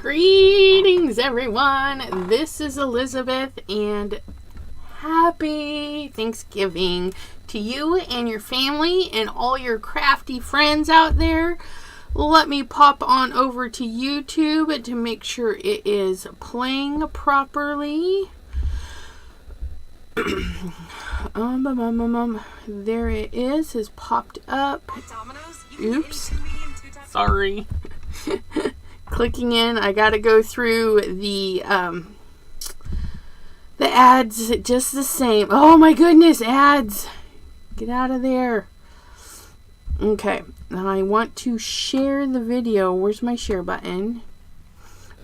Greetings, everyone. This is Elizabeth, and happy Thanksgiving to you and your family and all your crafty friends out there. Let me pop on over to YouTube to make sure it is playing properly. There it is. Has popped up. Oops. Sorry. Clicking in, I gotta go through the ads just the same. Oh my goodness, ads! Get out of there. Okay, now I want to share the video. Where's my share button?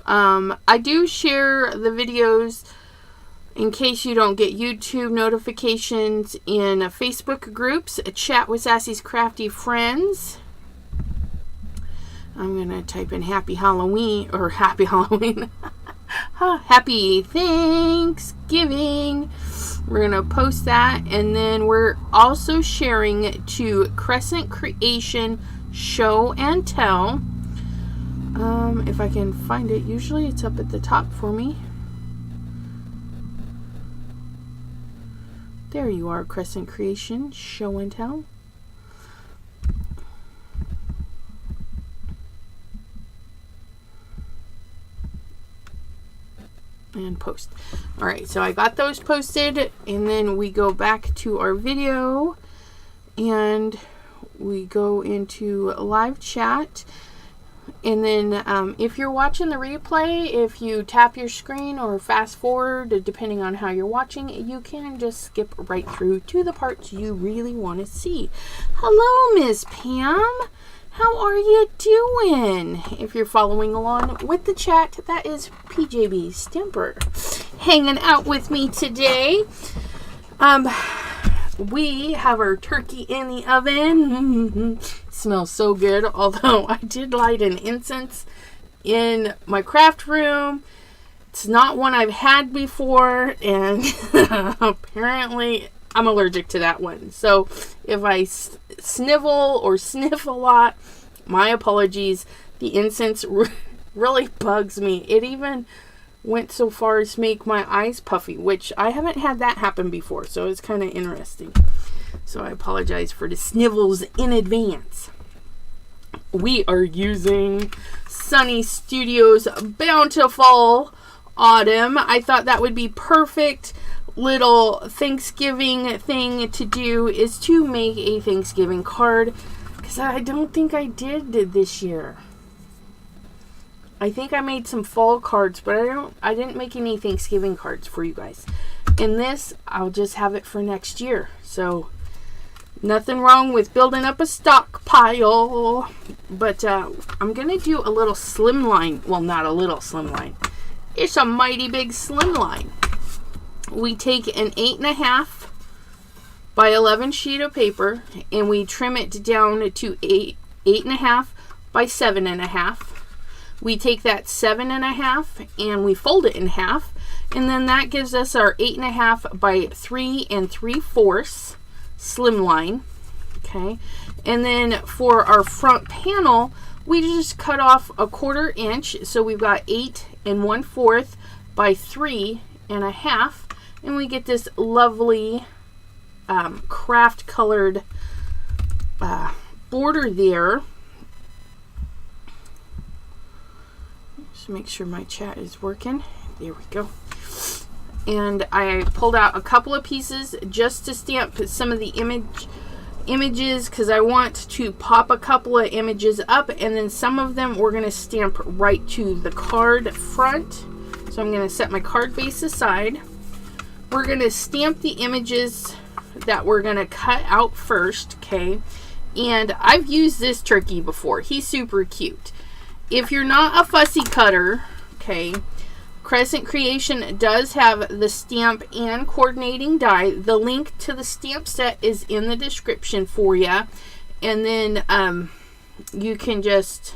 I do share the videos in case you don't get YouTube notifications in Facebook groups. Chat with Sassy's Crafty Friends. I'm going to type in Happy Halloween, or Happy Halloween. Happy Thanksgiving. We're going to post that. And then we're also sharing to Crescent Creation Show and Tell. If I can find it. Usually it's up at the top for me. There you are, Crescent Creation Show and Tell. And post. Alright, so I got those posted, and then we go back to our video and we go into live chat. And then if you're watching the replay, if you tap your screen or fast forward, depending on how you're watching, you can just skip right through to the parts you really want to see. Hello, Miss Pam. How are you doing? If you're following along with the chat, that is PJB Stamper hanging out with me today. We have our turkey in the oven. Smells so good, although I did light an incense in my craft room. It's not one I've had before, and apparently I'm allergic to that one. So if I snivel or sniff a lot, my apologies. The incense really bugs me. It even went so far as to make my eyes puffy, which I haven't had that happen before, so it's kind of interesting. So I apologize for the snivels in advance. We are using Sunny Studios Bountiful Autumn. I thought that would be perfect. Little Thanksgiving thing to do is to make a Thanksgiving card, because I don't think I did this year. I think I made some fall cards, but I didn't make any Thanksgiving cards for you guys. And this, I'll just have it for next year. So nothing wrong with building up a stockpile. But I'm gonna do a little slimline. Well, not a little slimline. It's a mighty big slimline. We take an 8.5 by 11 sheet of paper and we trim it down to 8.5 by 7.5. We take that 7.5 and we fold it in half, and then that gives us our 8.5 by 3 3/4 slimline. Okay, and then for our front panel, we just cut off a 1/4 inch, so we've got 8 1/4 by 3.5. And we get this lovely craft colored border there. Just make sure my chat is working. There we go. And I pulled out a couple of pieces just to stamp some of the images, because I want to pop a couple of images up, and then some of them we're going to stamp right to the card front. So I'm going to set my card base aside. We're going to stamp the images that we're going to cut out first, okay? And I've used this turkey before. He's super cute. If you're not a fussy cutter, okay, Crescent Creation does have the stamp and coordinating die. The link to the stamp set is in the description for you. And then you can just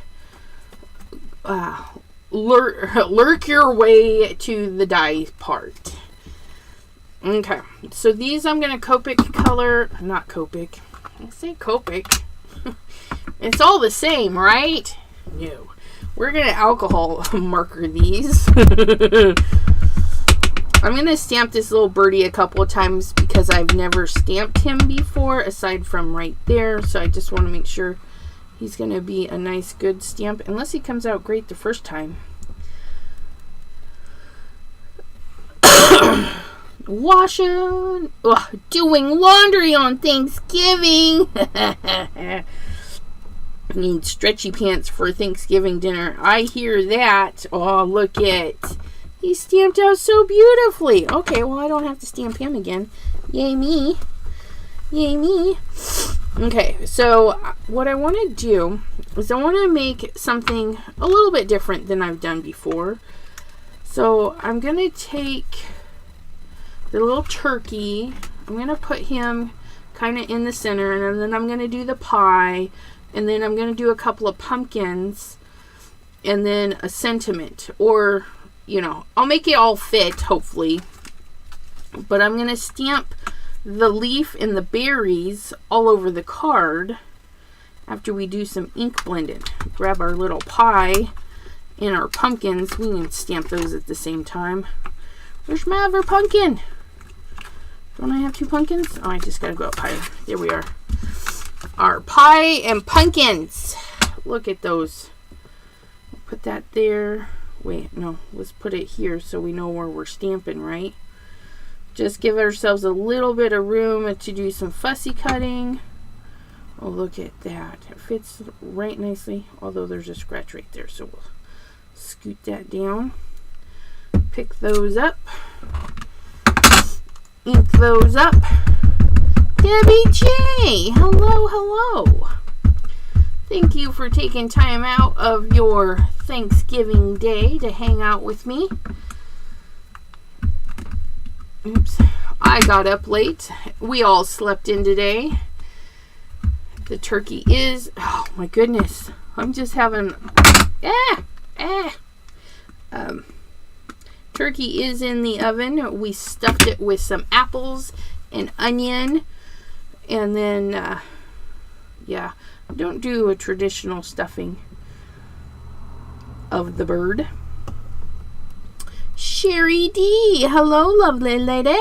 lurk your way to the die part. Okay, so these I'm going to Copic color, not Copic, I say Copic. It's all the same, right? No. we're going to alcohol marker these. I'm going to stamp this little birdie a couple of times because I've never stamped him before, aside from right there. So I just want to make sure he's going to be a nice, good stamp, unless he comes out great the first time. Washing, doing laundry on Thanksgiving. I need stretchy pants for Thanksgiving dinner. I hear that. Oh, look at, he stamped out so beautifully. Okay, well, I don't have to stamp him again. Yay me. Yay me. Okay, so what I want to do is I want to make something a little bit different than I've done before. So I'm going to take the little turkey. I'm going to put him kind of in the center, and then I'm going to do the pie, and then I'm going to do a couple of pumpkins, and then a sentiment, or, you know, I'll make it all fit, hopefully. But I'm going to stamp the leaf and the berries all over the card after we do some ink blending. Grab our little pie and our pumpkins. We can stamp those at the same time. Where's my other pumpkin? Don't I have two pumpkins? Oh, I just gotta go up higher. There we are. Our pie and pumpkins. Look at those. Put that there. Wait, no. Let's put it here so we know where we're stamping, right? Just give ourselves a little bit of room to do some fussy cutting. Oh, look at that. It fits right nicely, although there's a scratch right there, so we'll scoot that down. Pick those up. Ink those up. Debbie J, hello, hello. Thank you for taking time out of your Thanksgiving day to hang out with me. Oops, I got up late. We all slept in today. The turkey is, oh my goodness, I'm just having, turkey is in the oven. We stuffed it with some apples and onion, and then, yeah, don't do a traditional stuffing of the bird. Sherry D, hello, lovely lady.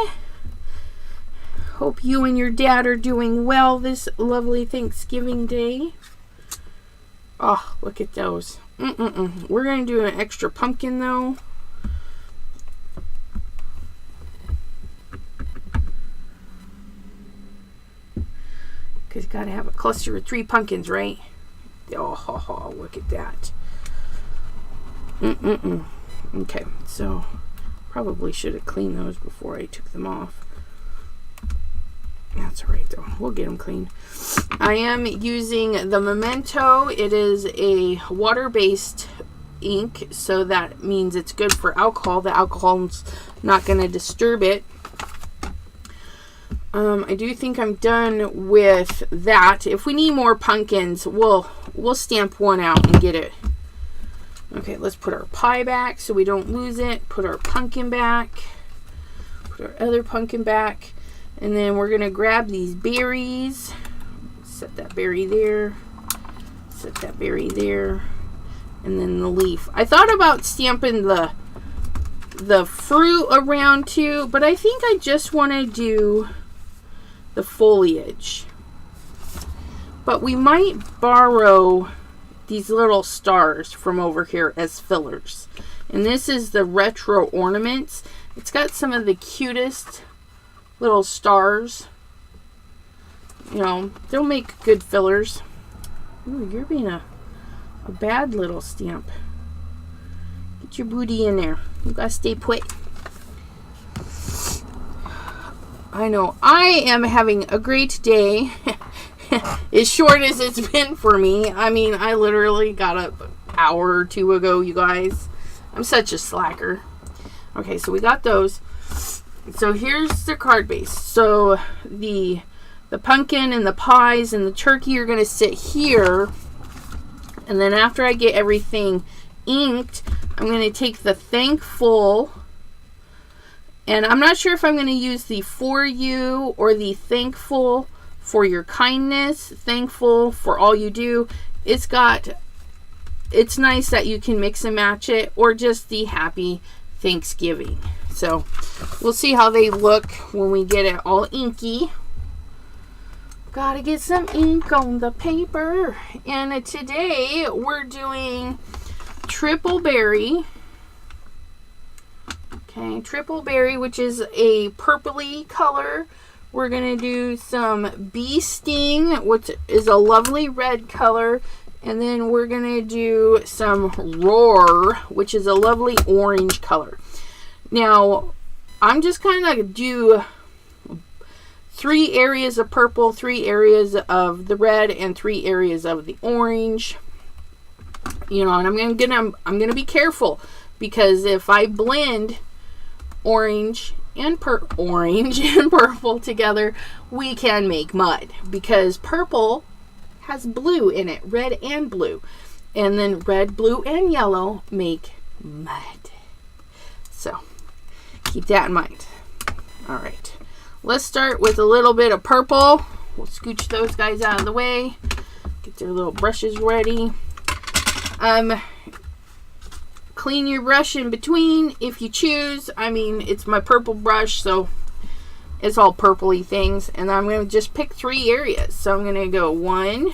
Hope you and your dad are doing well this lovely Thanksgiving day. Oh, look at those. We're going to do an extra pumpkin, though. Because you got to have a cluster of 3 pumpkins, right? Oh, look at that. Okay, so probably should have cleaned those before I took them off. That's all right, though. We'll get them clean. I am using the Memento. It is a water-based ink, so that means it's good for alcohol. The alcohol's not going to disturb it. I do think I'm done with that. If we need more pumpkins, we'll stamp one out and get it. Okay, let's put our pie back so we don't lose it. Put our pumpkin back. Put our other pumpkin back. And then we're going to grab these berries. Set that berry there. Set that berry there. And then the leaf. I thought about stamping the fruit around too, but I think I just want to do the foliage. But we might borrow these little stars from over here as fillers. And this is the retro ornaments. It's got some of the cutest little stars. You know, they'll make good fillers. Ooh, you're being a bad little stamp. Get your booty in there. You gotta stay put. I know. I am having a great day. As short as it's been for me. I mean, I literally got up an hour or 2 ago, you guys. I'm such a slacker. Okay, so we got those. So here's the card base. So the pumpkin and the pies and the turkey are going to sit here. And then after I get everything inked, I'm going to take the thankful. And I'm not sure if I'm going to use the for you or the thankful for your kindness, thankful for all you do. It's got it's nice that you can mix and match it, or just the Happy Thanksgiving. So we'll see how they look when we get it all inky. Gotta get some ink on the paper. And today we're doing Triple Berry. Okay, Triple Berry, which is a purpley color. We're gonna do some Bee Sting, which is a lovely red color. And then we're gonna do some Roar, which is a lovely orange color. Now, I'm just kind of do 3 areas of purple, 3 areas of the red, and 3 areas of the orange. You know, and I'm gonna be careful, because if I blend orange and purple together, we can make mud, because purple has blue in it, red and blue, and then red, blue, and yellow make mud. So keep that in mind. All right, let's start with a little bit of purple. We'll scooch those guys out of the way, get their little brushes ready. Clean your brush in between if you choose. I mean, it's my purple brush, so it's all purpley things. And I'm going to just pick 3 areas. So I'm going to go 1,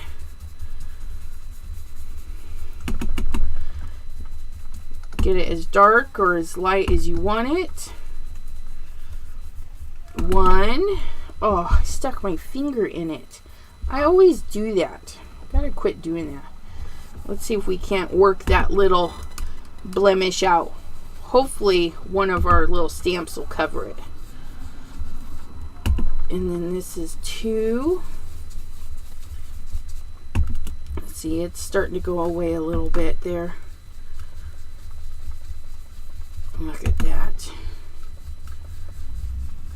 get it as dark or as light as you want it. 1. Oh, I stuck my finger in it. I always do that. Gotta quit doing that. Let's see if we can't work that little blemish out. Hopefully one of our little stamps will cover it. And then this is 2. Let's see, it's starting to go away a little bit there. Look at that.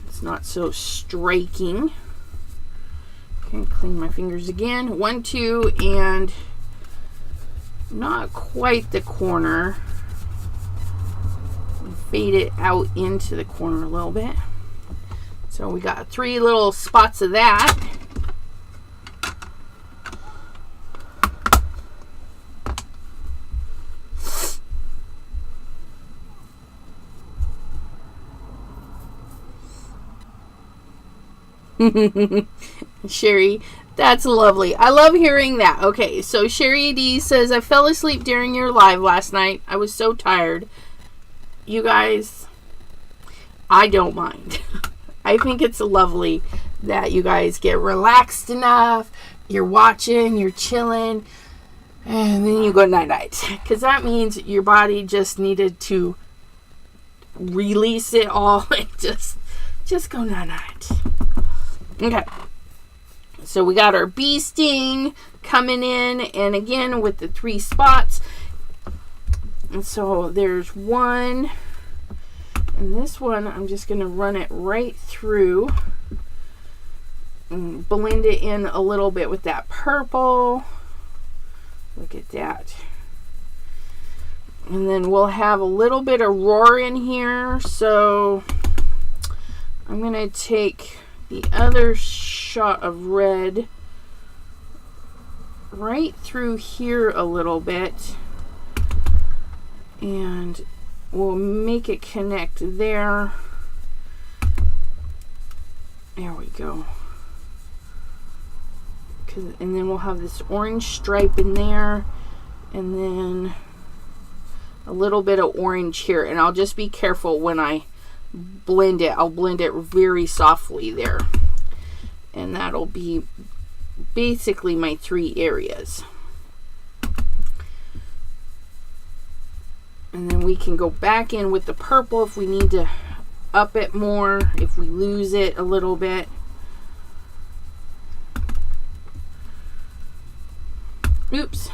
It's not so striking. Okay, clean my fingers again. 1, 2, and not quite the corner. Fade it out into the corner a little bit. So we got 3 little spots of that. Sherry, that's lovely. I love hearing that. Okay, so Sherry D says, I fell asleep during your live last night. I was so tired. You guys, I don't mind. I think it's lovely that you guys get relaxed enough. You're watching, you're chilling, and then you go night-night. Because that means your body just needed to release it all and just go night-night. Okay. So we got our Bee Sting coming in, and again with the 3 spots. And so there's 1, and this one I'm just going to run it right through and blend it in a little bit with that purple. Look at that. And then we'll have a little bit of Roar in here, so I'm going to take the other shot of red right through here a little bit, and we'll make it connect there. There we go. And then we'll have this orange stripe in there, and then a little bit of orange here. And I'll just be careful when I blend it. I'll blend it very softly there. And that'll be basically my 3 areas. And then we can go back in with the purple if we need to up it more, if we lose it a little bit. Oops.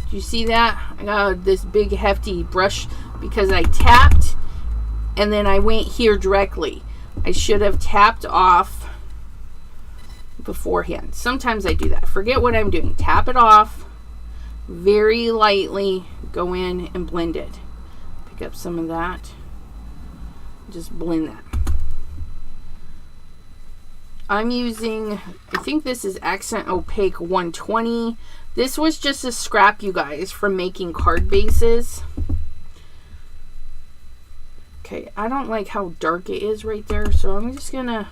Do you see that? I got this big hefty brush because I tapped and then I went here directly. I should have tapped off beforehand. Sometimes I do that. Forget what I'm doing. Tap it off. Very lightly go in and blend it. Pick up some of that. Just blend that. I'm using, I think this is Accent Opaque 120 This was just a scrap, you guys, from making card bases. Okay, I don't like how dark it is right there, so I'm just gonna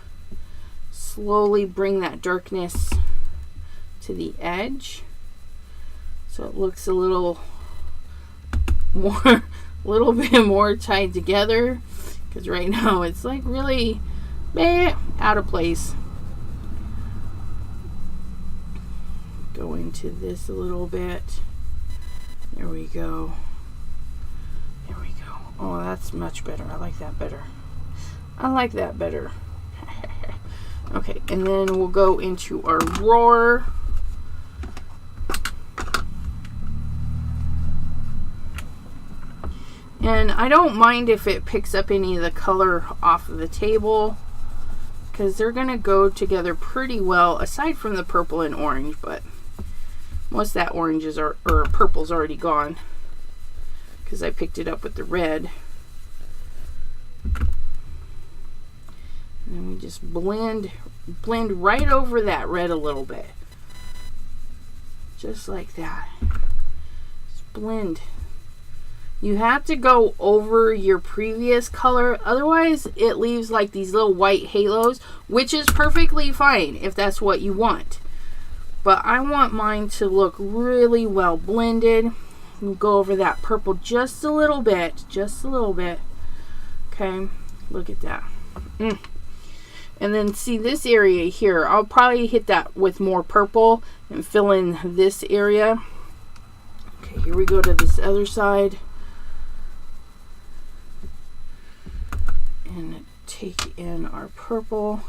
slowly bring that darkness to the edge so it looks a little more, a little bit more tied together, because right now it's like really out of place. Go into this a little bit. There we go. There we go. Oh, that's much better. I like that better. I like that better. Okay, and then we'll go into our roar. And I don't mind if it picks up any of the color off of the table, because they're going to go together pretty well, aside from the purple and orange, but most of that orange is or purple's already gone because I picked it up with the red. And then we just blend right over that red a little bit. Just like that. Just blend. You have to go over your previous color, otherwise it leaves like these little white halos, which is perfectly fine if that's what you want. But I want mine to look really well blended. We'll go over that purple just a little bit. Just a little bit. Okay, look at that. And then see this area here. I'll probably hit that with more purple and fill in this area. Okay, here we go to this other side. And take in our purple.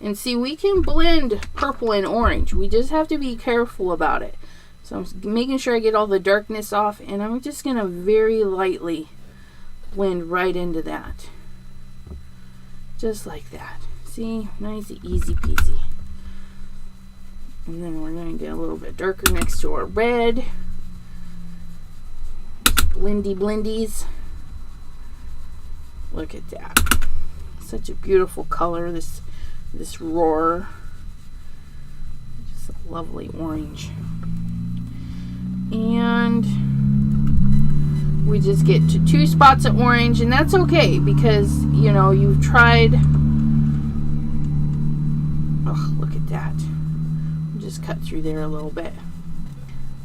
And see, we can blend purple and orange. We just have to be careful about it. So I'm making sure I get all the darkness off, and I'm just going to very lightly blend right into that. Just like that. See? Nice, easy peasy. And then we're going to get a little bit darker next to our red. Blendy blendies. Look at that. Such a beautiful color. This roar, just a lovely orange. And we just get to 2 spots of orange, and that's okay because, you know, you've tried. Oh, look at that. Just cut through there a little bit.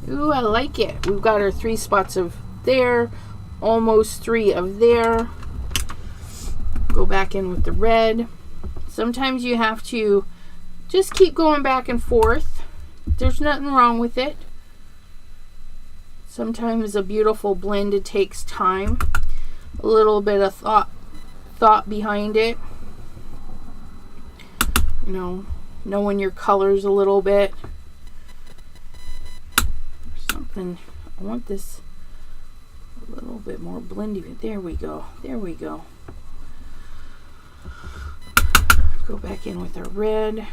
Ooh, I like it. We've got our 3 spots of there, almost 3 of there. Go back in with the red. Sometimes you have to just keep going back and forth. There's nothing wrong with it. Sometimes a beautiful blend, it takes time. A little bit of thought behind it. You know, knowing your colors a little bit. Or something. I want this a little bit more blendy. There we go. There we go. Go back in with our red,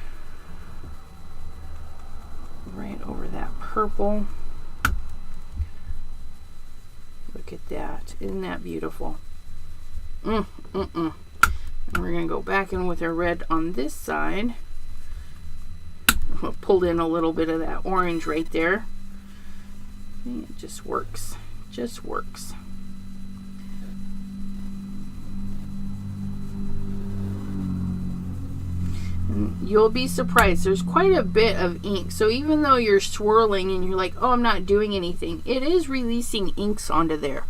right over that purple. Look at that. Isn't that beautiful? And we're going to go back in with our red on this side. Pulled in a little bit of that orange right there. It just works. Just works. And you'll be surprised. There's quite a bit of ink. So even though you're swirling and you're like, oh, I'm not doing anything, it is releasing inks onto there.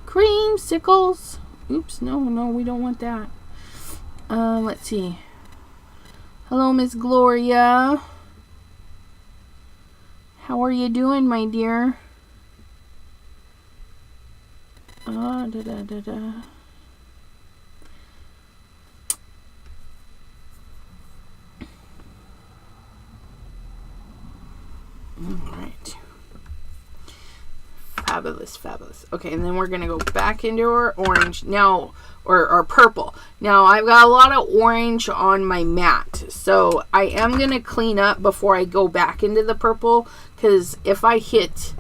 Creamsicles. Oops, no, we don't want that. Let's see. Hello, Miss Gloria. How are you doing, my dear? Alright. Fabulous, fabulous. Okay, and then we're going to go back into our orange now, or our purple. Now, I've got a lot of orange on my mat, so I am going to clean up before I go back into the purple, because if I hit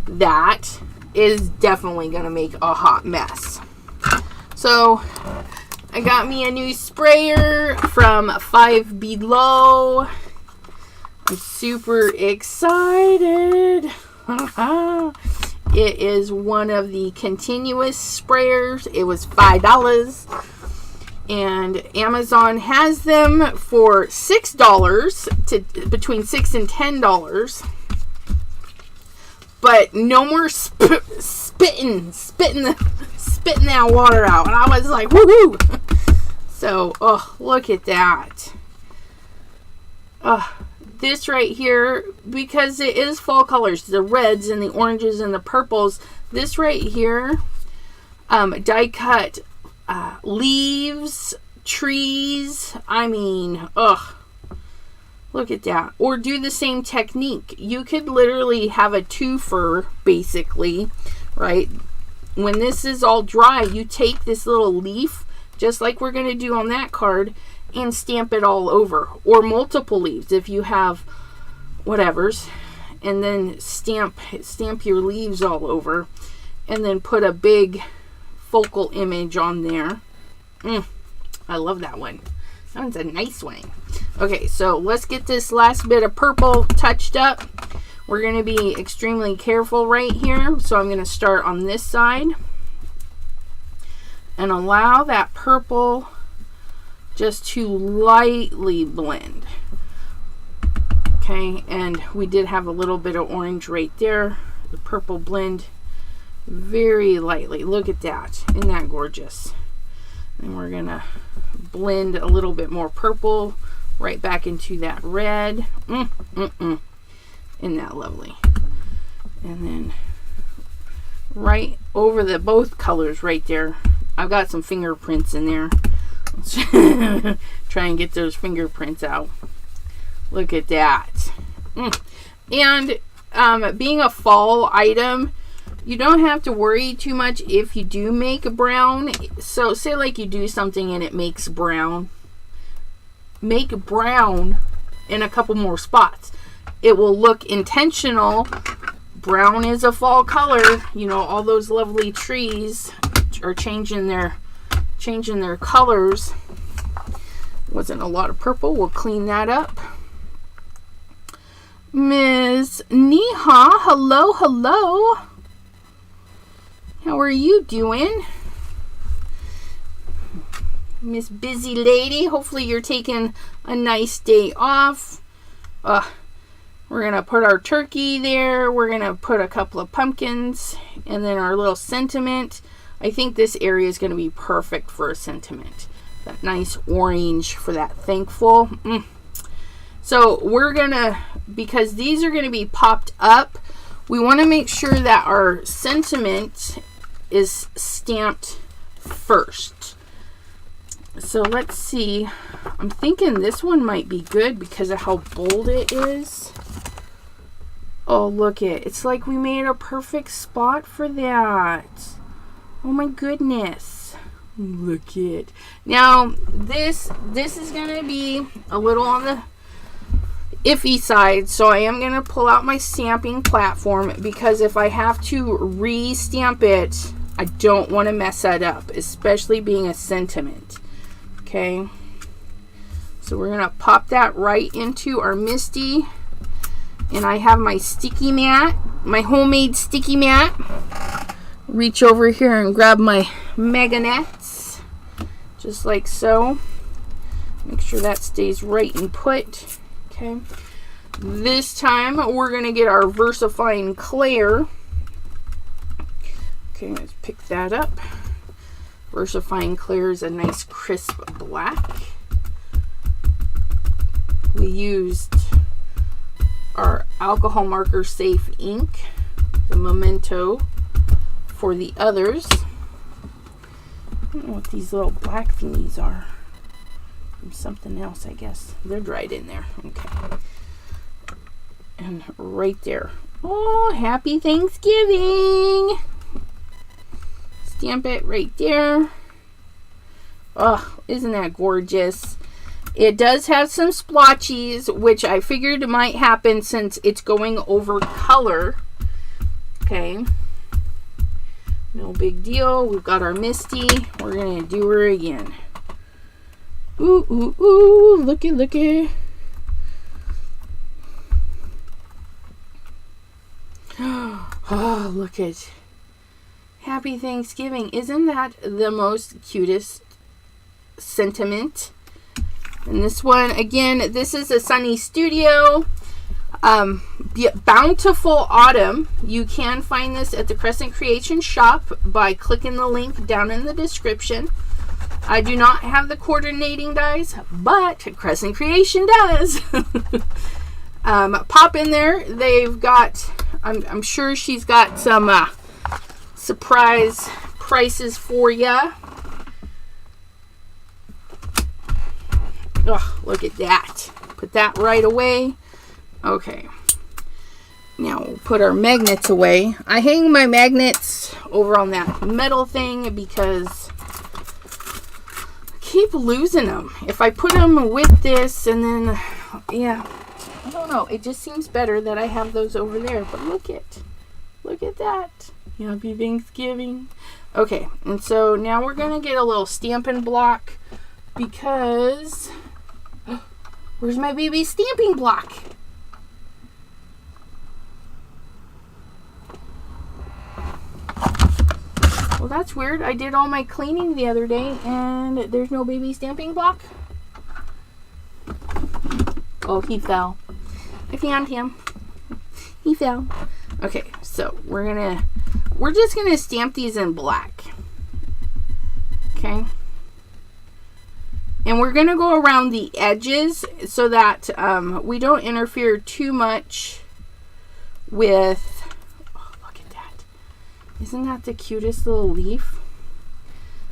that, it is definitely going to make a hot mess. So, I got me a new sprayer from Five Below. I'm super excited. It is one of the continuous sprayers. It was $5. And Amazon has them for $6 to between $6 and $10. But no more spitting that water out. And I was like, woohoo! So, oh, look at that. This right here, because it is fall colors, the reds and the oranges and the purples. This right here, die cut leaves, trees. I mean, look at that. Or do the same technique. You could literally have a twofer, basically, right? When this is all dry, you take this little leaf, just like we're going to do on that card, and stamp it all over. Or multiple leaves if you have whatevers. And then stamp your leaves all over. And then put a big focal image on there. I love that one. That one's a nice one. Okay, so let's get this last bit of purple touched up. We're going to be extremely careful right here. So I'm going to start on this side and allow that purple just to lightly blend. Okay, and we did have a little bit of orange right there. The purple blend very lightly. Look at that. Isn't that gorgeous? And we're going to blend a little bit more purple right back into that red. Isn't that lovely? And then right over the both colors right there. I've got some fingerprints in there. Let's try and get those fingerprints out. Look at that. And being a fall item, you don't have to worry too much if you do make a brown. So say like you do something and it makes brown. Make brown in a couple more spots. It will look intentional. Brown is a fall color. You know, all those lovely trees are changing their colors. Wasn't a lot of purple. We'll clean that up. Miss Neha, hello, hello. How are you doing? Miss Busy Lady, hopefully you're taking a nice day off. We're going to put our turkey there. We're going to put a couple of pumpkins and then our little sentiment. I think this area is going to be perfect for a sentiment. That nice orange for that thankful. So we're going to, because these are going to be popped up, we want to make sure that our sentiment is stamped first. So let's see. I'm thinking this one might be good because of how bold it is. Oh, look it. It's like we made a perfect spot for that. Oh my goodness. Look it. Now, this is going to be a little on the iffy side, so I am going to pull out my stamping platform because if I have to re-stamp it, I don't want to mess that up, especially being a sentiment. Okay, so we're going to pop that right into our MISTI, and I have my sticky mat, my homemade sticky mat. Reach over here and grab my magnets, just like so. Make sure that stays right and put. Okay, this time we're going to get our VersaFine Clear. Okay, let's pick that up. VersaFine Clear is a nice crisp black. We used our alcohol marker safe ink, the Memento, for the others. I don't know what these little black thingies are. Something else, I guess. They're dried in there. Okay. And right there. Oh, happy Thanksgiving! Stamp it right there. Oh, isn't that gorgeous? It does have some splotches, which I figured might happen since it's going over color. Okay. No big deal. We've got our MISTI. We're going to do her again. Ooh, ooh, ooh, looky, looky. Oh, look at Happy Thanksgiving. Isn't that the most cutest sentiment? And this one, again, this is a Sunny Studio. Bountiful Autumn. You can find this at the Crescent Creation shop by clicking the link down in the description. I do not have the coordinating dies, but Crescent Creation does. Pop in there. They've got, I'm sure she's got some surprise prices for ya. Oh, look at that. Put that right away. Okay. Now we'll put our magnets away. I hang my magnets over on that metal thing because I keep losing them. If I put them with this and then, yeah, I don't know. It just seems better that I have those over there. But look at that. Happy Thanksgiving. Okay, and so now we're going to get a little stamping block because where's my baby stamping block? Well, that's weird. I did all my cleaning the other day and there's no baby stamping block. Oh, he fell. I found him. He fell. Okay, so we're just gonna stamp these in black. Okay. And we're gonna go around the edges so that we don't interfere too much with. Isn't that the cutest little leaf?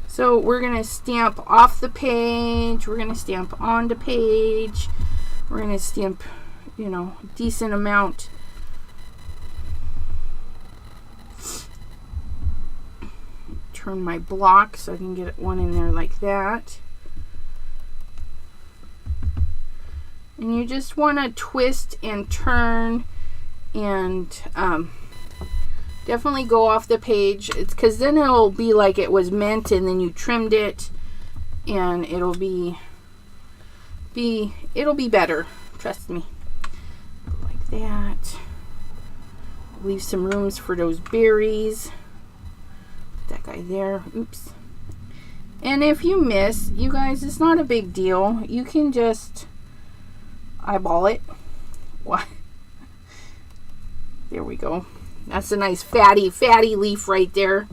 So we're going to stamp off the page. We're going to stamp on the page. We're going to stamp, you know, a decent amount. Turn my block so I can get one in there like that. And you just want to twist and turn and definitely go off the page. It's because then it'll be like it was meant and then you trimmed it and it'll be better. Trust me. Like that. Leave some rooms for those berries. Put that guy there. Oops. And if you miss, you guys, it's not a big deal. You can just eyeball it. What? There we go. That's a nice fatty leaf right there.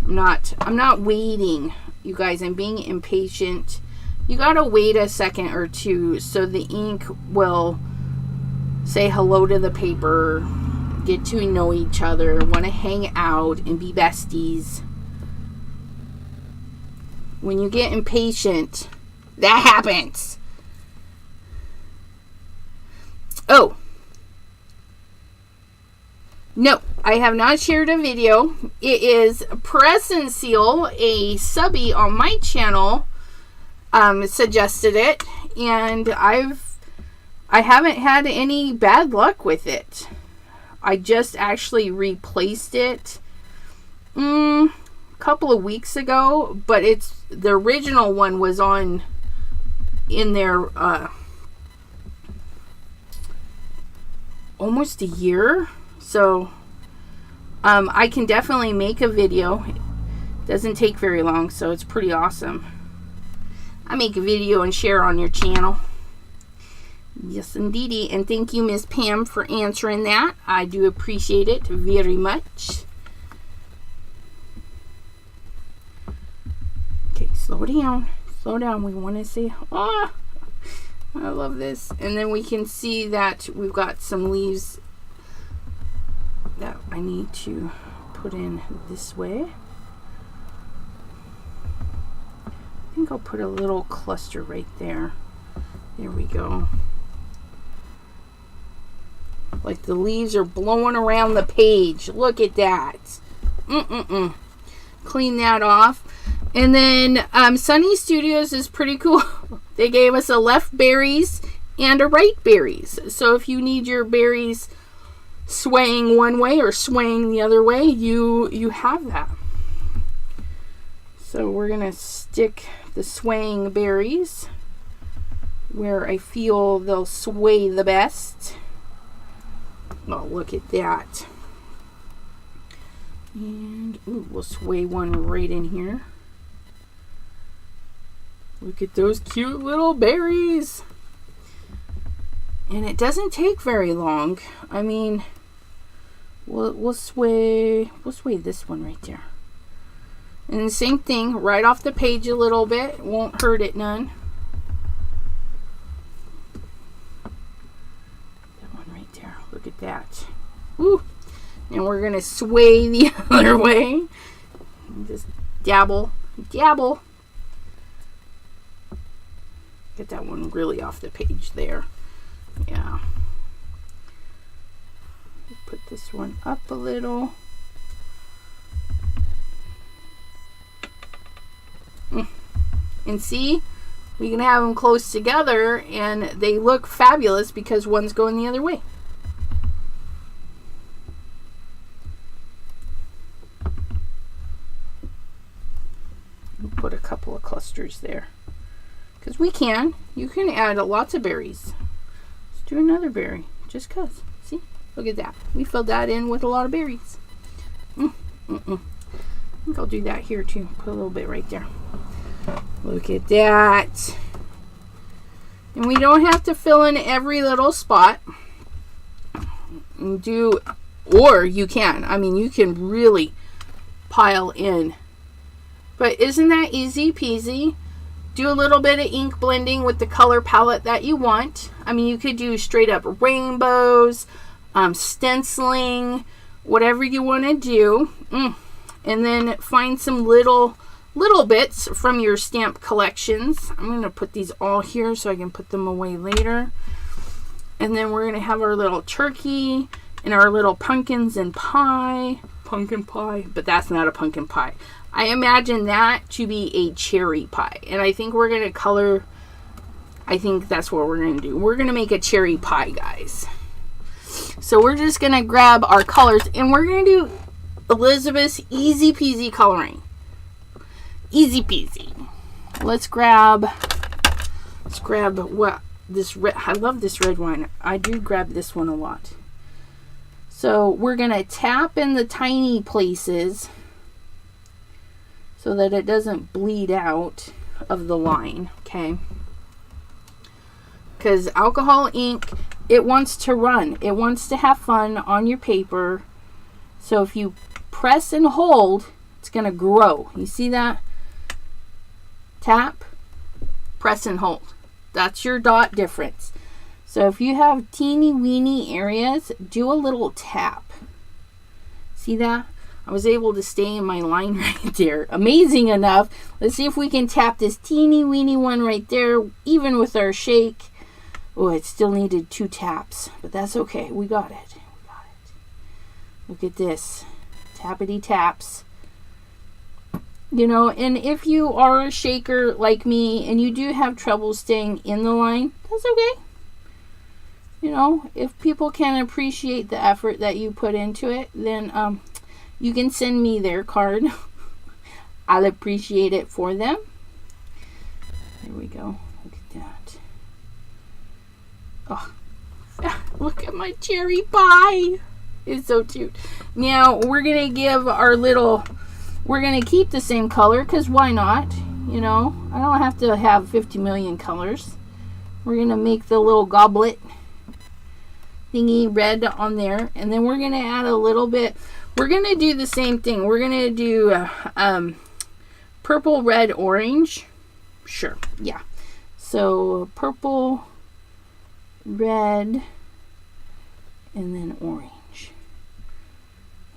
I'm not waiting, you guys. I'm being impatient. You gotta wait a second or two so the ink will say hello to the paper, get to know each other, want to hang out and be besties. When you get impatient, that happens. Oh, no, I have not shared a video. It is Press and Seal, a subby on my channel suggested it, and I haven't had any bad luck with it. I just actually replaced it a couple of weeks ago, but the original one was in there almost a year, so I can definitely make a video. It doesn't take very long, so it's pretty awesome. I make a video and share on your channel. Yes, indeedy. And thank you, Miss Pam, for answering that. I do appreciate it very much. Okay, slow down. Slow down. We want to see. Oh, I love this. And then we can see that we've got some leaves that I need to put in this way. I think I'll put a little cluster right there. There we go. Like the leaves are blowing around the page. Look at that. Clean that off. And then Sunny Studios is pretty cool. They gave us a left berries and a right berries. So if you need your berries swaying one way or swaying the other way, you have that. So we're gonna stick the swaying berries where I feel they'll sway the best. Oh, look at that. And ooh, we'll sway one right in here. Look at those cute little berries. And it doesn't take very long. I mean, we'll sway this one right there. And the same thing, right off the page a little bit. Won't hurt it none. That one right there. Look at that. Woo! And we're going to sway the other way. Just dabble, dabble. Get that one really off the page there. Yeah. Put this one up a little. And see, we can have them close together and they look fabulous because one's going the other way. We'll put a couple of clusters there. Because we can. You can add lots of berries. Let's do another berry. Just because. See? Look at that. We filled that in with a lot of berries. I think I'll do that here too. Put a little bit right there. Look at that. And we don't have to fill in every little spot. Or you can. I mean, you can really pile in. But isn't that easy peasy? Do a little bit of ink blending with the color palette that you want. I mean, you could do straight up rainbows, stenciling, whatever you want to do. And then find some little bits from your stamp collections. I'm going to put these all here so I can put them away later. And then we're going to have our little turkey and our little pumpkins and pie. Pumpkin pie, but that's not a pumpkin pie. I imagine that to be a cherry pie. And I think we're going to color, I think that's what we're going to do. We're going to make a cherry pie, guys. So we're just going to grab our colors and we're going to do Elizabeth's easy peasy coloring. Easy peasy. Let's grab what this red. I love this red wine. I do grab this one a lot. So we're going to tap in the tiny places so that it doesn't bleed out of the line, okay? Because alcohol ink, it wants to run. It wants to have fun on your paper. So if you press and hold, it's going to grow. You see that? Tap, press and hold. That's your dot difference. So if you have teeny weeny areas, do a little tap. See that? I was able to stay in my line right there. Amazing enough. Let's see if we can tap this teeny weeny one right there, even with our shake. Oh, it still needed 2 taps, but that's okay. We got it. We got it. Look at this. Tappity taps. You know, and if you are a shaker like me and you do have trouble staying in the line, that's okay. You know, if people can appreciate the effort that you put into it, then you can send me their card. I'll appreciate it for them. There we go. Look at that. Oh, look at my cherry pie. It's so cute. Now, we're going to give our little... We're going to keep the same color, because why not? You know, I don't have to have 50 million colors. We're going to make the little goblet thingy red on there. And then we're going to add a little bit. We're going to do the same thing. We're going to do purple, red, orange. Sure, yeah. So purple, red, and then orange.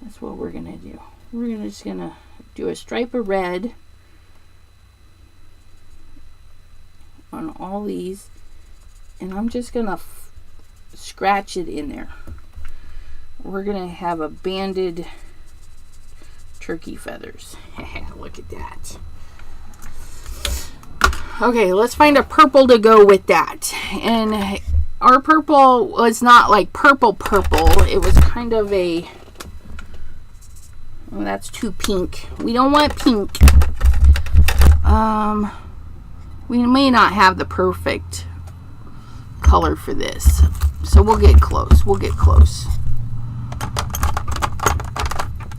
That's what we're going to do. We're just going to do a stripe of red on all these, and I'm just going to scratch it in there. We're going to have a banded turkey feathers. Look at that. Okay, let's find a purple to go with that. And our purple was not like purple. It was kind of a... Oh, that's too pink. We don't want pink. We may not have the perfect color for this, so we'll get close. We'll get close.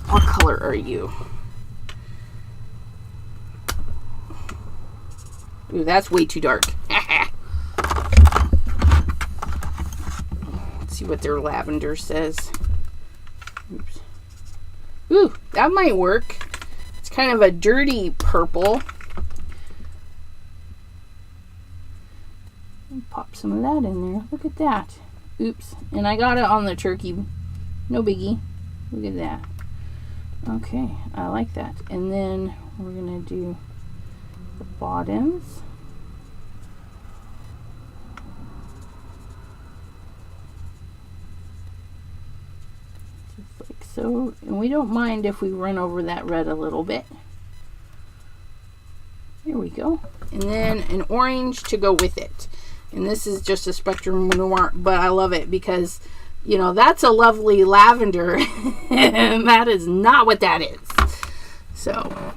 What color are you? Ooh, that's way too dark. Let's see what their lavender says. Oops. Ooh, that might work. It's kind of a dirty purple. Pop some of that in there. Look at that. Oops. And I got it on the turkey. No biggie. Look at that. Okay, I like that. And then we're going to do the bottoms. Just like so. And we don't mind if we run over that red a little bit. There we go. And then an orange to go with it. And this is just a Spectrum Noir, but I love it because, you know, that's a lovely lavender. And that is not what that is. So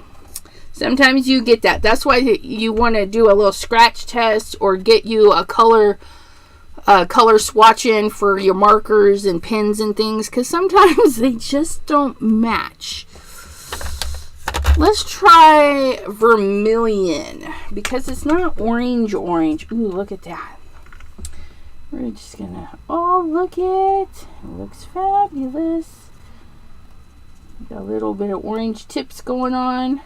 sometimes you get that. That's why you want to do a little scratch test or get you a color swatch in for your markers and pens and things, because sometimes they just don't match. Let's try vermilion because it's not orange. Ooh, look at that. We're just gonna, oh, look it looks fabulous. Got a little bit of orange tips going on,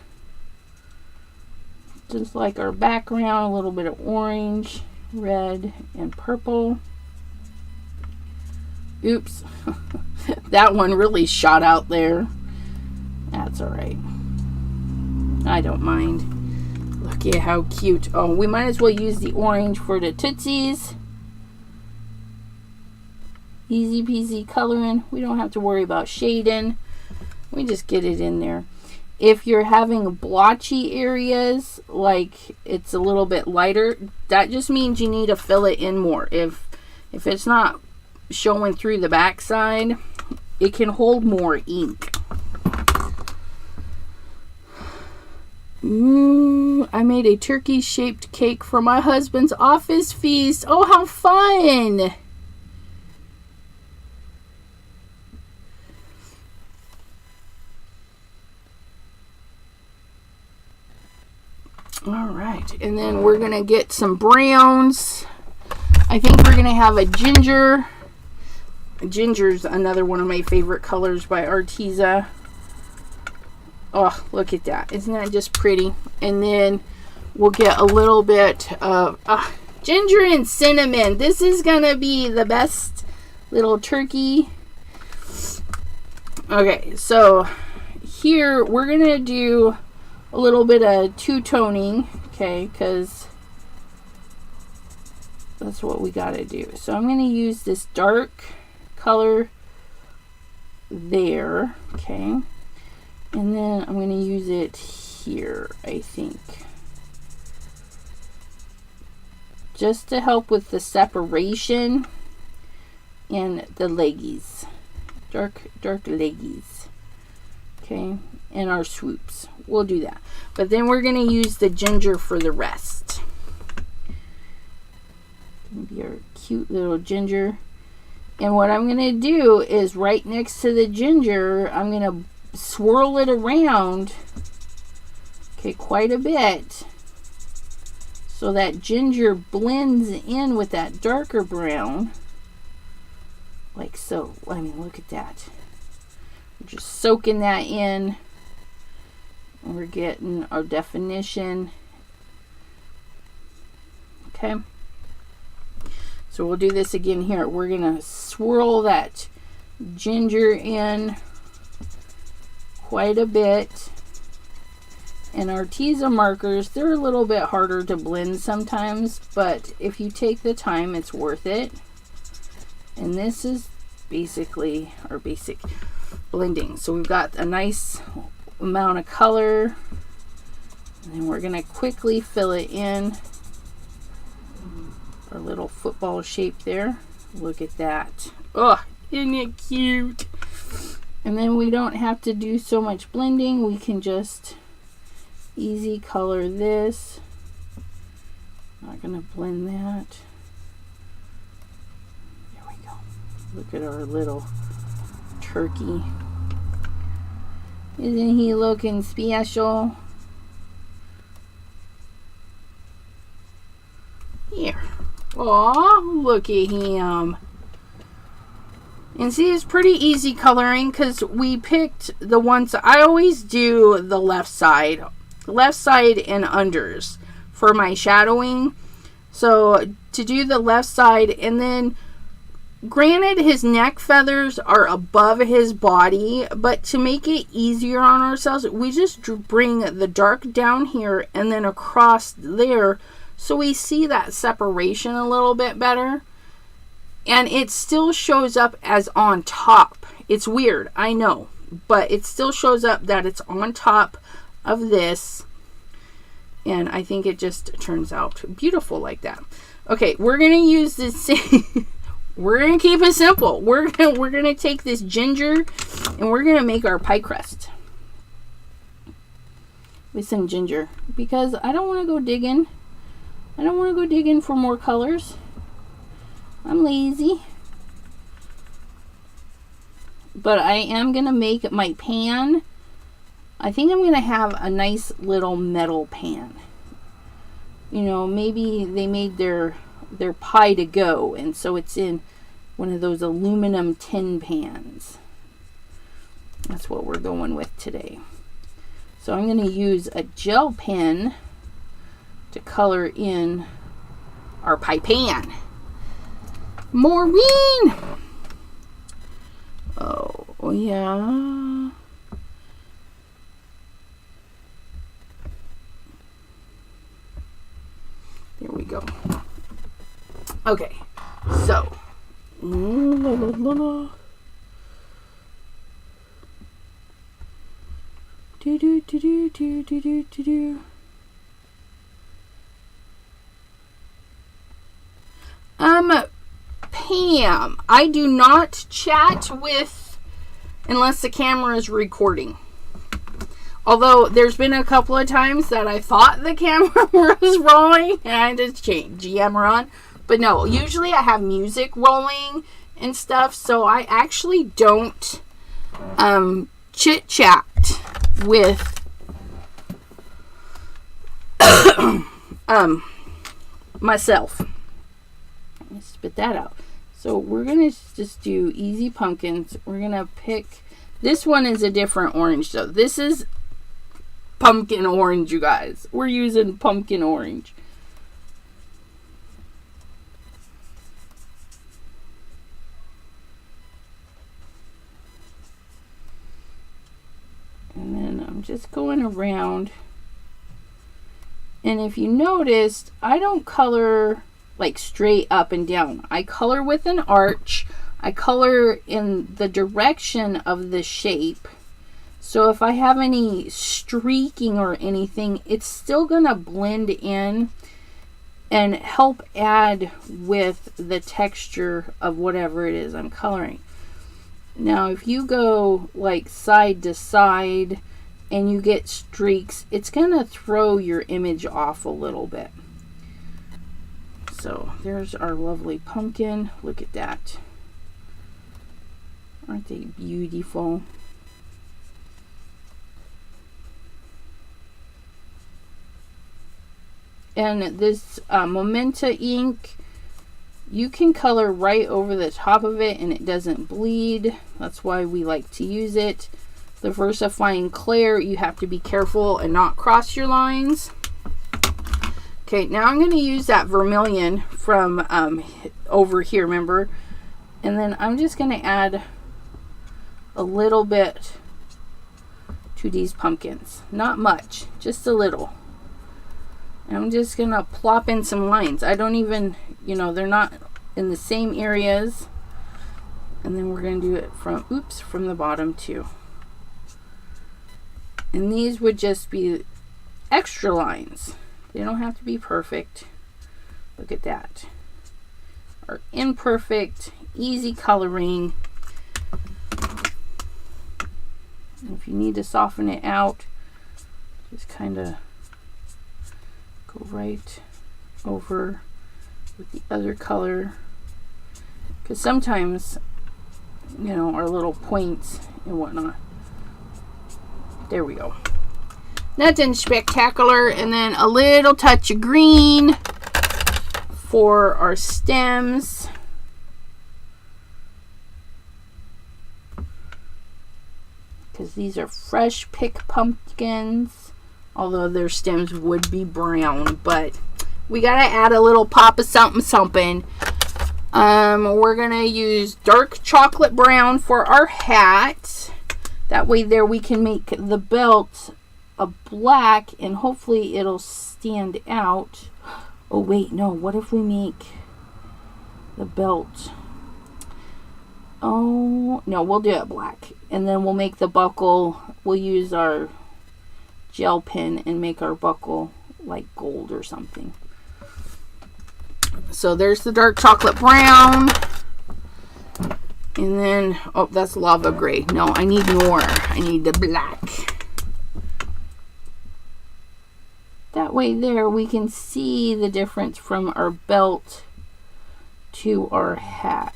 just like our background. A little bit of orange, red, and purple. Oops. That one really shot out there. That's all right. I don't mind. Look at how cute. Oh, we might as well use the orange for the Tootsies. Easy peasy coloring. We don't have to worry about shading. We just get it in there. If you're having blotchy areas, like it's a little bit lighter, that just means you need to fill it in more. If it's not showing through the backside, it can hold more ink. I made a turkey-shaped cake for my husband's office feast. Oh, how fun! All right, and then we're gonna get some browns. I think we're gonna have a ginger. Ginger's another one of my favorite colors by Arteza. Oh, look at that. Isn't that just pretty? And then we'll get a little bit of ginger and cinnamon. This is gonna be the best little turkey. Okay, so here we're gonna do a little bit of two-toning, okay, because that's what we gotta do. So I'm gonna use this dark color there, okay, and then I'm gonna use it here, I think, just to help with the separation and the leggies, dark leggies, okay, and our swoops. We'll do that, but then we're gonna use the ginger for the rest. Maybe our cute little ginger. And what I'm gonna do is right next to the ginger, I'm gonna swirl it around, okay, quite a bit, so that ginger blends in with that darker brown, like so. I mean, look at that. We're just soaking that in. We're getting our definition. Okay. So we'll do this again here. We're gonna swirl that ginger in quite a bit. And Arteza markers, they're a little bit harder to blend sometimes, but if you take the time, it's worth it. And this is basically our basic blending. So we've got a nice amount of color, and then we're gonna quickly fill it in our little football shape there. Look at that. Oh, isn't it cute? And then we don't have to do so much blending. We can just easy color this. Not gonna blend that. There we go. Look at our little turkey. Isn't he looking special? Here. Aw, look at him. And see, it's pretty easy coloring because we picked the ones. I always do the left side and unders for my shadowing. So to do the left side, and then granted his neck feathers are above his body, but to make it easier on ourselves, we just bring the dark down here and then across there, so we see that separation a little bit better. And it still shows up as on top. It's weird, I know, but it still shows up that it's on top of this. And I think it just turns out beautiful like that. Okay, we're gonna use this. We're gonna keep it simple. We're gonna take this ginger and we're gonna make our pie crust with some ginger, because I don't want to go digging. I don't want to go digging for more colors. I'm lazy. But I am going to make my pan. I think I'm going to have a nice little metal pan. You know, maybe they made their pie to go, and so it's in one of those aluminum tin pans. That's what we're going with today. So I'm going to use a gel pen to color in our pie pan. Maureen! Oh, yeah. There we go. Okay, so. La, la, la, la. Do, do, do, do, do, do, do, do, do. Pam, I do not chat with unless the camera is recording. Although there's been a couple of times that I thought the camera was rolling and I just changed GM on. But no, usually I have music rolling and stuff, so I actually don't chit chat with myself. Let me spit that out. So we're gonna just do easy pumpkins. We're gonna pick, this one is a different orange though. This is pumpkin orange, you guys. We're using pumpkin orange. And then I'm just going around. And if you noticed, I don't color like straight up and down. I color with an arch. I color in the direction of the shape. So if I have any streaking or anything, it's still gonna blend in and help add with the texture of whatever it is I'm coloring. Now, if you go like side to side and you get streaks, it's gonna throw your image off a little bit. So there's our lovely pumpkin. Look at that. Aren't they beautiful? And this Momenta ink, you can color right over the top of it and it doesn't bleed. That's why we like to use it. The VersaFine Clair, you have to be careful and not cross your lines. Okay, now I'm going to use that vermilion from over here, remember? And then I'm just going to add a little bit to these pumpkins. Not much, just a little. And I'm just going to plop in some lines. I don't even, you know, they're not in the same areas. And then we're going to do it from the bottom too. And these would just be extra lines. They don't have to be perfect. Look at that. Or imperfect, easy coloring. And if you need to soften it out, just kind of Go right over with the other color, because sometimes, you know, our little points and whatnot. There we go. Nothing spectacular. And then a little touch of green for our stems. Because these are fresh pick pumpkins. Although their stems would be brown. But we got to add a little pop of something something. We're going to use dark chocolate brown for our hat. That way there we can make the belt a black and hopefully it'll stand out. Oh wait, no, what if we make the belt? Oh, no, we'll do it black. And then we'll make the buckle, we'll use our gel pen and make our buckle like gold or something. So there's the dark chocolate brown. And then, oh, that's lava gray. No, I need more. I need the black. That way there we can see the difference from our belt to our hat.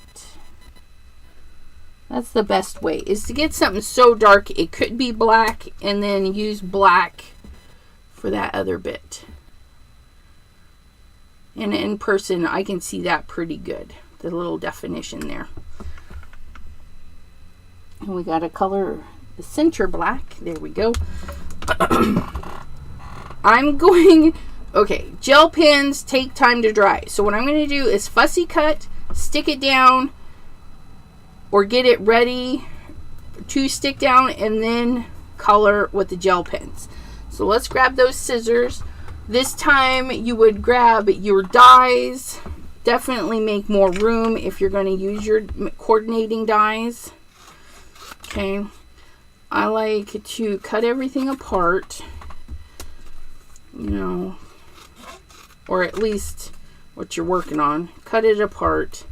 That's the best way, is to get something so dark it could be black and then use black for that other bit. And in person I can see that pretty good, the little definition there. And we got to color the center black. There we go. I'm going, okay, gel pens take time to dry. So what I'm going to do is fussy cut, stick it down, or get it ready to stick down, and then color with the gel pens. So let's grab those scissors. This time you would grab your dies. Definitely make more room if you're going to use your coordinating dies. Okay, I like to cut everything apart. You know, or at least what you're working on, cut it apart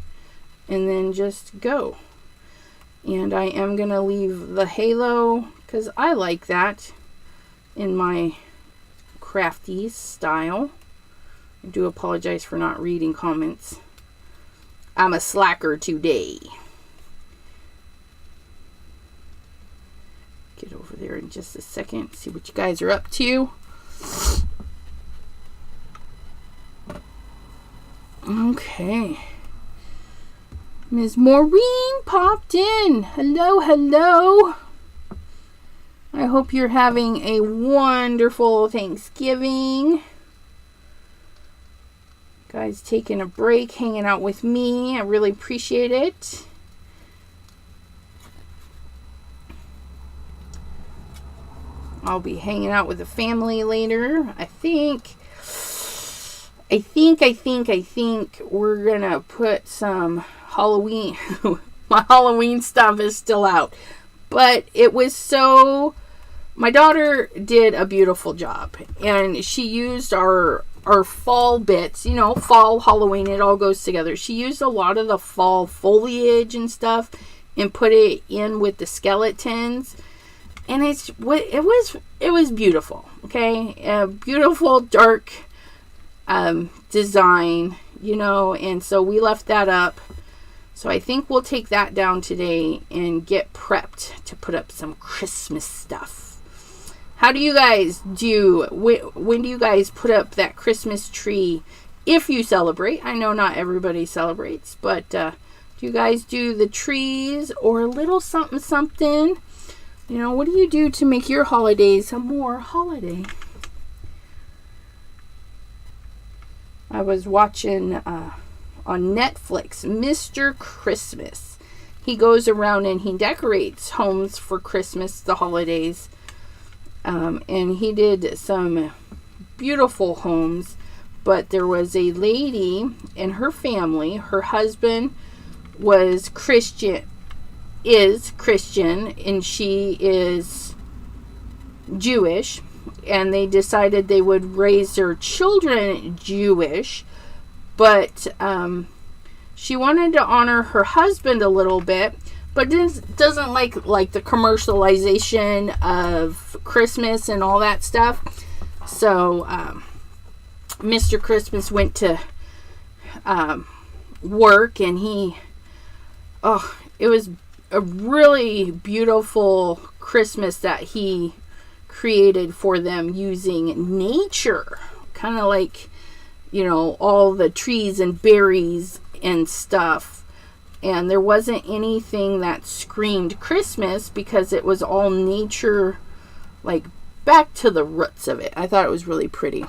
and then just go. And I am going to leave the halo because I like that in my crafty style. I do apologize for not reading comments. I'm a slacker today. Get over there in just a second, see what you guys are up to. Okay. Ms. Maureen popped in. Hello, hello. I hope you're having a wonderful Thanksgiving. Guys taking a break, hanging out with me. I really appreciate it. I'll be hanging out with the family later. I think we're gonna put some Halloween. My Halloween stuff is still out, but it was so. My daughter did a beautiful job, and she used our fall bits. You know, fall, Halloween, it all goes together. She used a lot of the fall foliage and stuff, and put it in with the skeletons. And it was beautiful. Okay, a beautiful dark design, you know, and so we left that up. So I think we'll take that down today and get prepped to put up some Christmas stuff. How do you guys do? When do you guys put up that Christmas tree? If you celebrate, I know not everybody celebrates, but do you guys do the trees or a little something something? You know, what do you do to make your holidays a more holiday? I was watching on Netflix, Mr. Christmas. He goes around and he decorates homes for Christmas, the holidays. And he did some beautiful homes. But there was a lady and her family. Her husband was Christian. Is Christian, and she is Jewish, and they decided they would raise their children Jewish, but she wanted to honor her husband a little bit, but doesn't like the commercialization of Christmas and all that stuff. So Mr. Christmas went to work, and it was a really beautiful Christmas that he created for them using nature, kind of like, you know, all the trees and berries and stuff. And there wasn't anything that screamed Christmas because it was all nature, like back to the roots of it. I thought it was really pretty.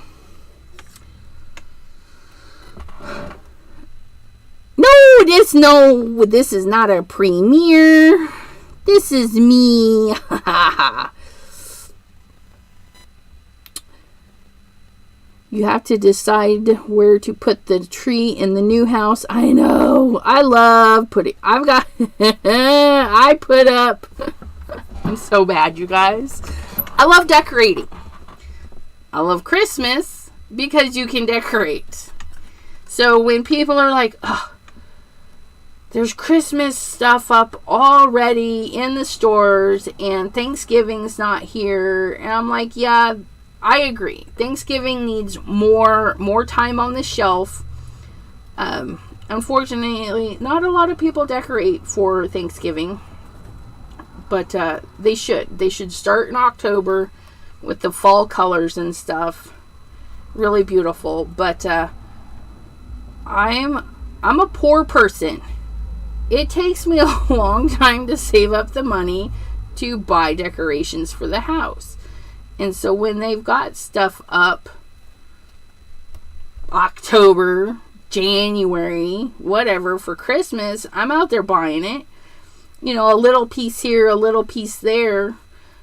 This is not a premiere. This is me. You have to decide where to put the tree in the new house. I know. I love putting. I put up. I'm so bad, you guys. I love decorating. I love Christmas because you can decorate. So when people are like, oh, there's Christmas stuff up already in the stores and Thanksgiving's not here. And I'm like, yeah, I agree. Thanksgiving needs more time on the shelf. Unfortunately, not a lot of people decorate for Thanksgiving. But they should. They should start in October with the fall colors and stuff. Really beautiful. But I'm a poor person. It takes me a long time to save up the money to buy decorations for the house. And so when they've got stuff up October, January, whatever, for Christmas, I'm out there buying it. You know, a little piece here, a little piece there.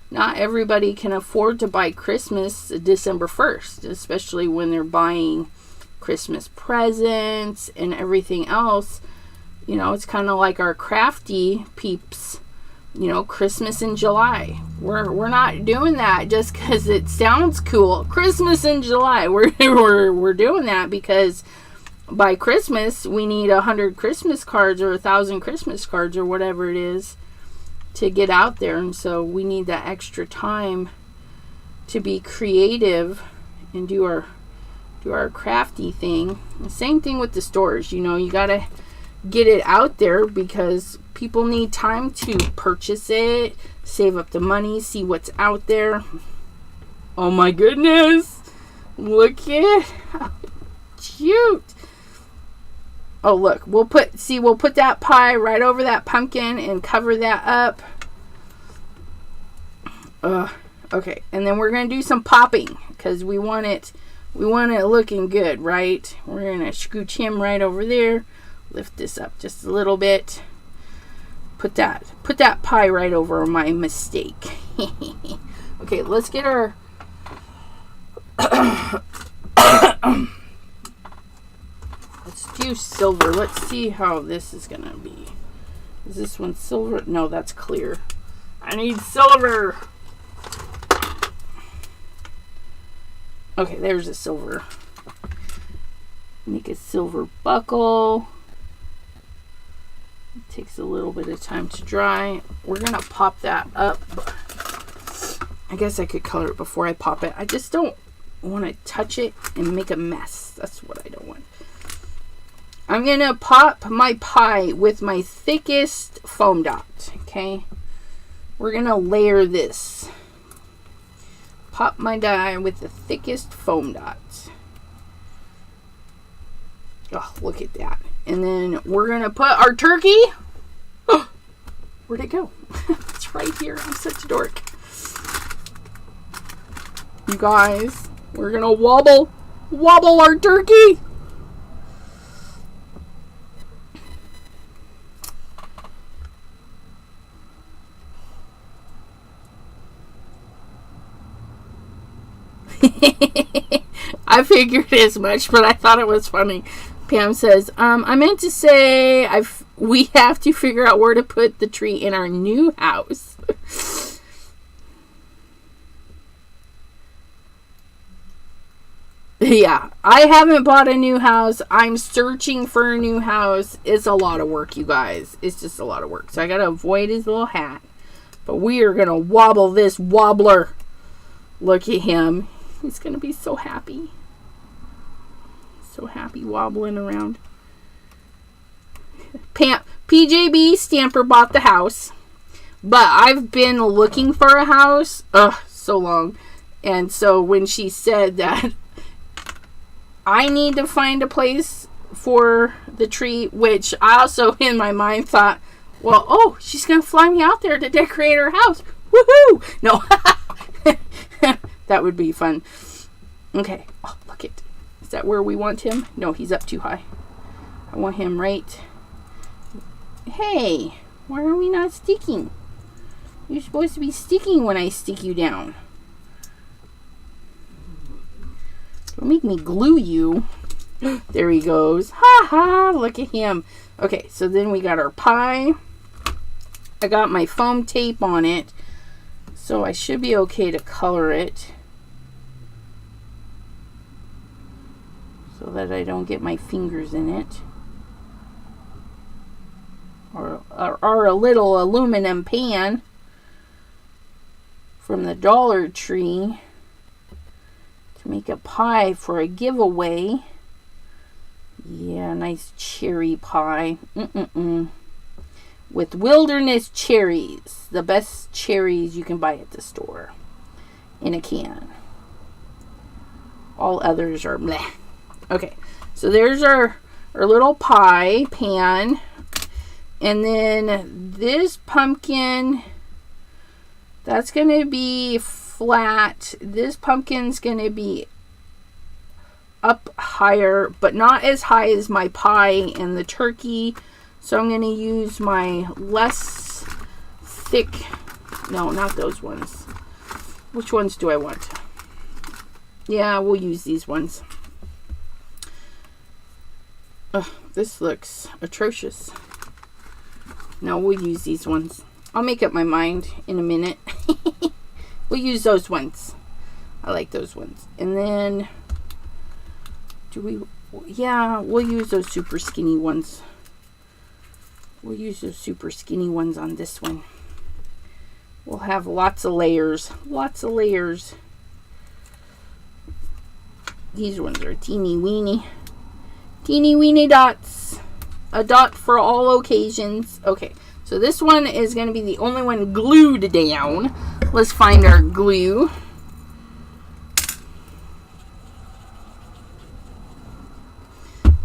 Not everybody can afford to buy Christmas December 1st, especially when they're buying Christmas presents and everything else. You know, it's kind of like our crafty peeps, you know, Christmas in July. We're not doing that just because it sounds cool. Christmas in July. We're doing that because by Christmas we need 100 Christmas cards or 1,000 Christmas cards or whatever it is to get out there. And so we need that extra time to be creative and do our crafty thing. The same thing with the stores. You know, you gotta get it out there because people need time to purchase it, save up the money, see what's out there. Oh my goodness, look at how cute. Oh look, we'll put that pie right over that pumpkin and cover that up. Okay, and then we're gonna do some popping because we want it looking good, right? We're gonna scooch him right over there. Lift this up just a little bit. Put that pie right over my mistake. Okay, let's get our let's do silver. Let's see how this is gonna be. Is this one silver? No, that's clear. I need silver. Okay, there's a silver. Make a silver buckle. It takes a little bit of time to dry. We're gonna pop that up. I guess I could color it before I pop it. I just don't want to touch it and make a mess. That's what I don't want. I'm gonna pop my pie with my thickest foam dot. Okay, we're gonna layer this. Pop my die with the thickest foam dot. Oh, look at that. And then we're going to put our turkey. Oh, where'd it go? It's right here. I'm such a dork. You guys, we're going to wobble our turkey. I figured as much, but I thought it was funny. Pam says, I meant to say we have to figure out where to put the tree in our new house. Yeah, I haven't bought a new house. I'm searching for a new house. It's a lot of work, you guys. It's just a lot of work. So I got to avoid his little hat. But we are going to wobble this wobbler. Look at him. He's going to be so happy. So happy wobbling around. PJB Stamper bought the house. But I've been looking for a house. So long. And so when she said that I need to find a place for the tree, which I also in my mind thought, well, she's going to fly me out there to decorate her house. Woohoo! No. That would be fun. Okay. Oh, look it. Is that where we want him? No, he's up too high. I want him right. Hey, why are we not sticking? You're supposed to be sticking when I stick you down. Don't make me glue you. There he goes. Ha ha, look at him. Okay, so then we got our pie. I got my foam tape on it, so I should be okay to color it so that I don't get my fingers in it. Or a little aluminum pan from the Dollar Tree to make a pie for a giveaway. Yeah, nice cherry pie. With wilderness cherries. The best cherries you can buy at the store. In a can. All others are bleh. Okay, so there's our little pie pan. And then this pumpkin, that's going to be flat. This pumpkin's going to be up higher, but not as high as my pie and the turkey. So I'm going to use my less thick, no, not those ones. Which ones do I want? Yeah, we'll use these ones. This looks atrocious. No, we'll use these ones. I'll make up my mind in a minute. We'll use those ones. I like those ones. And then, yeah, we'll use those super skinny ones. We'll use those super skinny ones on this one. We'll have lots of layers. Lots of layers. These ones are teeny weeny. Teeny weeny dots. A dot for all occasions. Okay, so this one is going to be the only one glued down. Let's find our glue.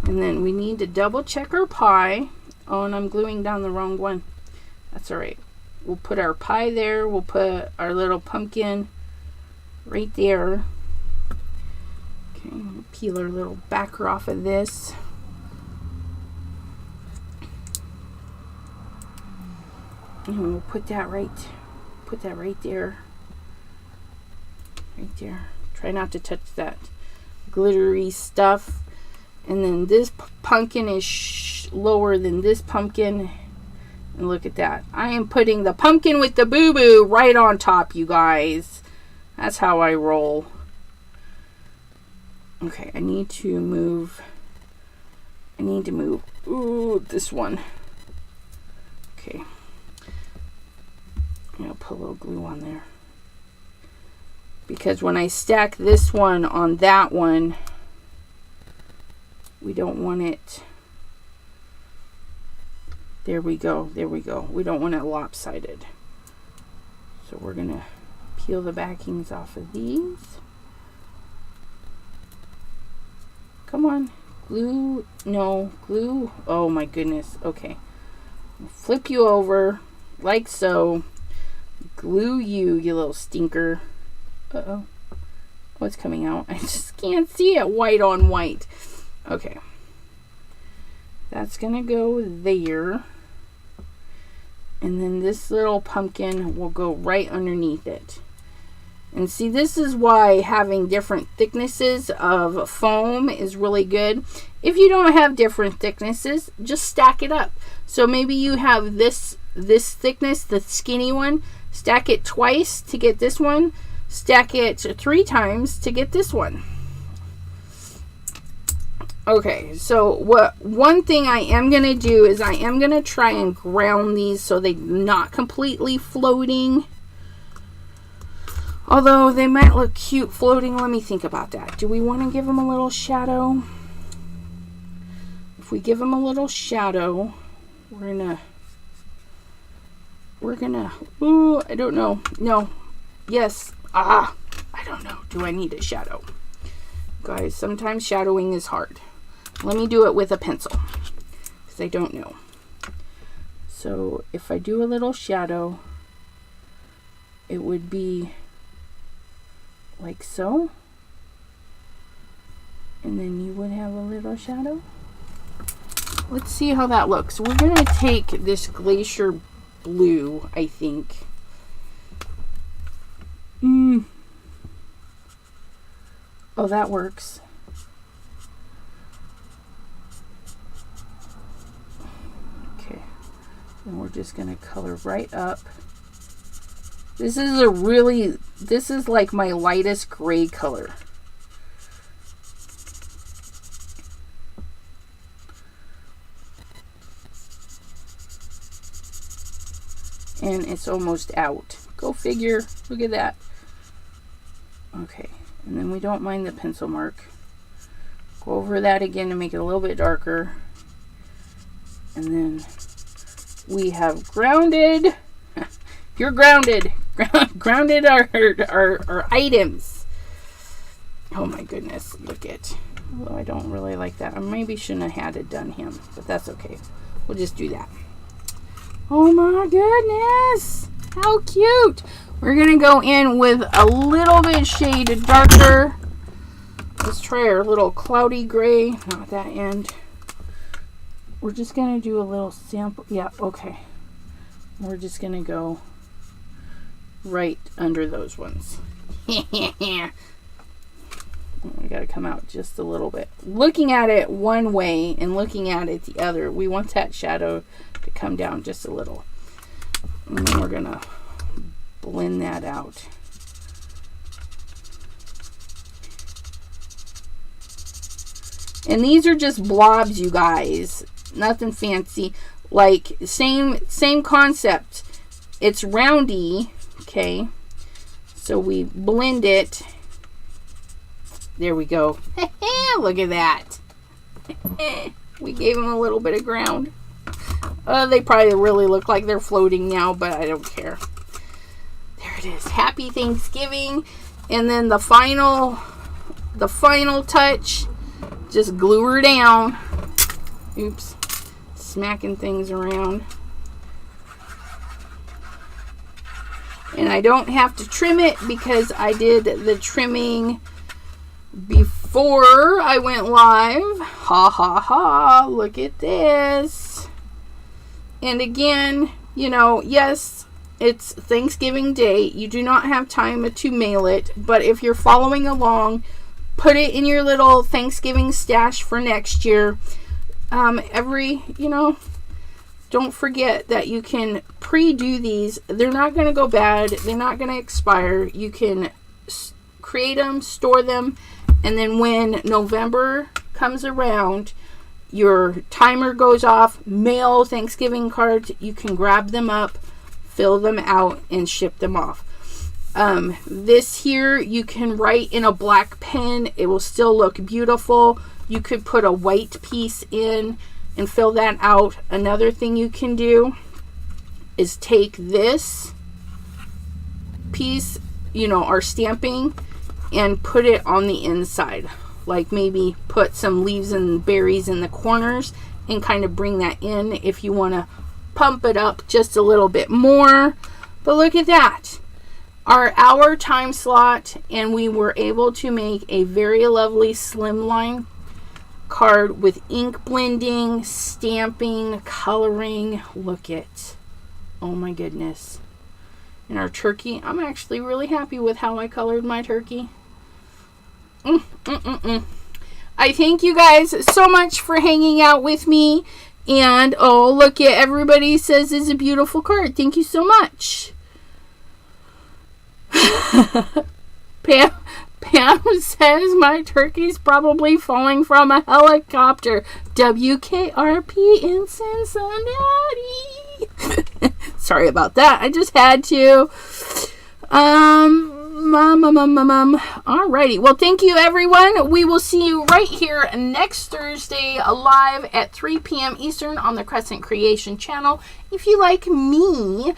And then we need to double check our pie. Oh, and I'm gluing down the wrong one. That's alright. We'll put our pie there. We'll put our little pumpkin right there. Okay, we'll peel our little backer off of this. And we'll put that right there. Right there. Try not to touch that glittery stuff. And then this pumpkin is lower than this pumpkin. And look at that. I am putting the pumpkin with the boo-boo right on top, you guys. That's how I roll. Okay, I need to move. Ooh, this one. Okay. I'm going to put a little glue on there. Because when I stack this one on that one, we don't want it. There we go. There we go. We don't want it lopsided. So we're going to peel the backings off of these. Come on. Glue. No. Glue. Oh my goodness. Okay. Flip you over like so. Glue you, you little stinker. Uh-oh. What's coming out? I just can't see it white on white. Okay. That's going to go there. And then this little pumpkin will go right underneath it. And see, this is why having different thicknesses of foam is really good. If you don't have different thicknesses, just stack it up. So maybe you have this thickness, the skinny one. Stack it twice to get this one. Stack it 3 times to get this one. Okay, so one thing I am going to do is I am going to try and ground these so they're not completely floating. Although they might look cute floating. Let me think about that. Do we want to give them a little shadow? if we give him a little shadow, we're gonna, ooh, I don't know. No, yes, I don't know. Do I need a shadow? Guys, sometimes shadowing is hard. Let me do it with a pencil, because I don't know. So if I do a little shadow, it would be like so. And then you would have a little shadow. Let's see how that looks. We're going to take this Glacier Blue, I think. Oh, that works. Okay. And we're just going to color right up. This is like my lightest gray color. And it's almost out. Go figure. Look at that. Okay. And then we don't mind the pencil mark. Go over that again to make it a little bit darker. And then we have grounded. You're grounded. Grounded our items. Oh my goodness. Look at. Although I don't really like that. I maybe shouldn't have had it done him. But that's okay. We'll just do that. Oh my goodness, how cute. We're gonna go in with a little bit shade darker. Let's try our little cloudy gray, not that end. We're just gonna do a little sample. Yeah, okay. We're just gonna go right under those ones. I gotta come out just a little bit. Looking at it one way and looking at it the other, we want that shadow to come down just a little. And then we're gonna blend that out. And these are just blobs, you guys. Nothing fancy. Like same concept. It's roundy, okay? So we blend it. There we go. Look at that. We gave them a little bit of ground. They probably really look like they're floating now, but I don't care. There it is. Happy Thanksgiving. And then the final touch, just glue her down. Oops. Smacking things around. And I don't have to trim it because I did the trimming before I went live. Ha ha ha. Look at this. And again, you know, yes, it's Thanksgiving Day. You do not have time to mail it. But if you're following along, put it in your little Thanksgiving stash for next year. Don't forget that you can pre-do these. They're not going to go bad. They're not going to expire. You can create them, store them, and then when November comes around, your timer goes off, mail Thanksgiving cards, you can grab them up, fill them out, and ship them off. This here, you can write in a black pen. It will still look beautiful. You could put a white piece in and fill that out. Another thing you can do is take this piece, our stamping, and put it on the inside. Like maybe put some leaves and berries in the corners and kind of bring that in if you want to pump it up just a little bit more. But look at that. Our hour time slot, and we were able to make a very lovely slimline card with ink blending, stamping, coloring. Look at, oh my goodness. And our turkey, I'm actually really happy with how I colored my turkey. I thank you guys so much for hanging out with me. And oh, look at, everybody says it's a beautiful card. Thank you so much. Pam says my turkey's probably falling from a helicopter. WKRP in Cincinnati. Sorry about that. I just had to. Alrighty. Well, thank you, everyone. We will see you right here next Thursday live at 3 p.m. Eastern on the Crescent Creation channel. If you like me,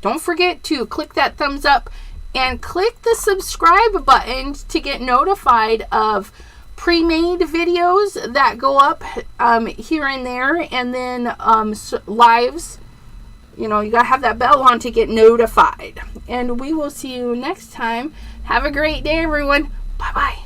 don't forget to click that thumbs up and click the subscribe button to get notified of pre-made videos that go up here and there, and then lives. You know, you gotta have that bell on to get notified. And we will see you next time. Have a great day, everyone. Bye-bye.